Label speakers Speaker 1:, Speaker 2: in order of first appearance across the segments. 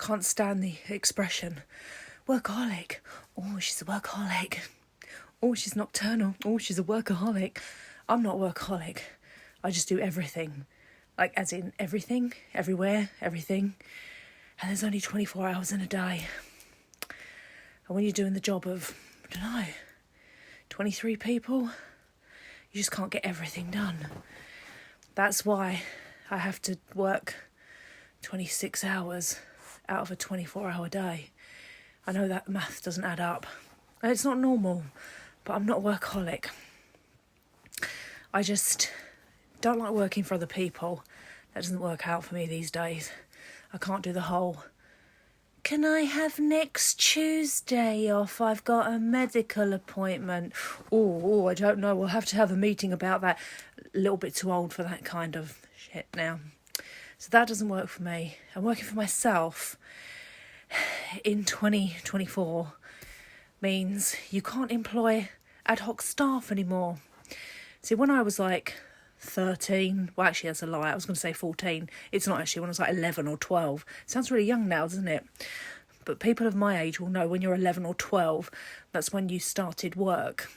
Speaker 1: can't stand the expression, workaholic. Oh, she's a workaholic. Oh, she's nocturnal. Oh, she's a workaholic. I'm not a workaholic. I just do everything. Like, as in everything, everywhere, everything. And there's only 24 hours in a day. And when you're doing the job of, 23 people, you just can't get everything done. That's why I have to work 26 hours out of a 24-hour day. I know that math doesn't add up. And it's not normal, but I'm not a workaholic. I just don't like working for other people. That doesn't work out for me these days. I can't do the whole, can I have next Tuesday off? I've got a medical appointment. Oh, I don't know. We'll have to have a meeting about that. A little bit too old for that kind of shit now. So that doesn't work for me. I'm working for myself in 2024 means you can't employ ad hoc staff anymore. See, when I was like 13, well, actually that's a lie, I was going to say 14. It's not actually, when I was like 11 or 12. It sounds really young now, doesn't it? But people of my age will know when you're 11 or 12, that's when you started work.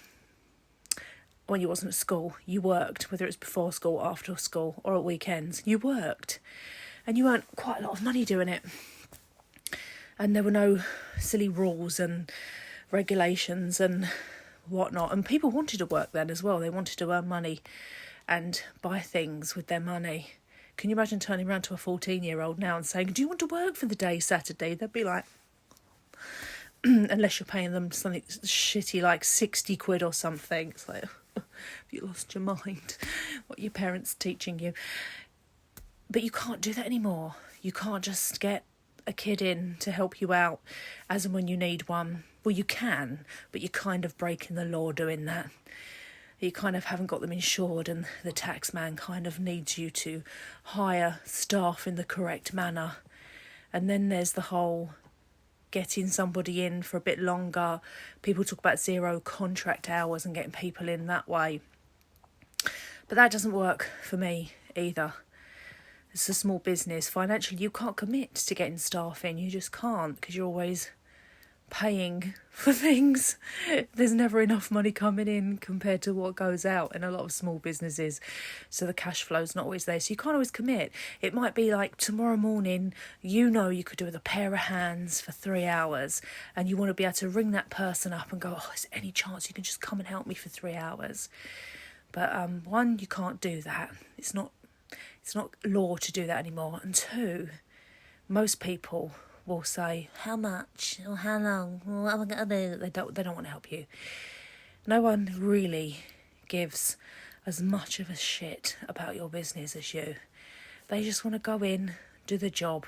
Speaker 1: When you wasn't at school, you worked, whether it's before school, after school, or at weekends. You worked. And you earned quite a lot of money doing it. And there were no silly rules and regulations and whatnot. And people wanted to work then as well. They wanted to earn money and buy things with their money. Can you imagine turning around to a 14-year-old now and saying, do you want to work for the day Saturday? They'd be like, unless you're paying them something shitty like 60 quid or something. It's like, have you lost your mind? What are your parents teaching you? But you can't do that anymore. You can't just get a kid in to help you out as and when you need one. Well, you can, but you're kind of breaking the law doing that. You kind of haven't got them insured, and the tax man kind of needs you to hire staff in the correct manner. And then there's the whole getting somebody in for a bit longer. People talk about 0 contract hours and getting people in that way. But that doesn't work for me either. It's a small business. Financially, you can't commit to getting staff in. You just can't, because you're always paying for things. There's never enough money coming in compared to what goes out in a lot of small businesses. So the cash flow's not always there. So you can't always commit. It might be like tomorrow morning, you could do with a pair of hands for 3 hours, and you want to be able to ring that person up and go, oh, is there any chance you can just come and help me for 3 hours? But one, you can't do that. It's not law to do that anymore. And two, most people will say, how much or how long? What am I going to do? They don't want to help you. No one really gives as much of a shit about your business as you. They just want to go in, do the job,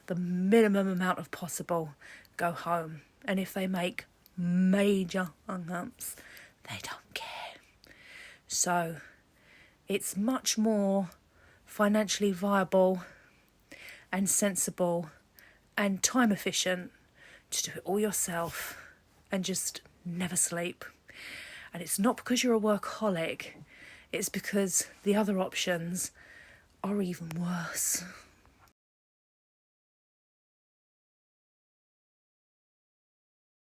Speaker 1: the minimum amount of possible, go home. And if they make major hang-ups, they don't care. So it's much more financially viable and sensible and time efficient to do it all yourself and just never sleep. And it's not because you're a workaholic, it's because the other options are even worse.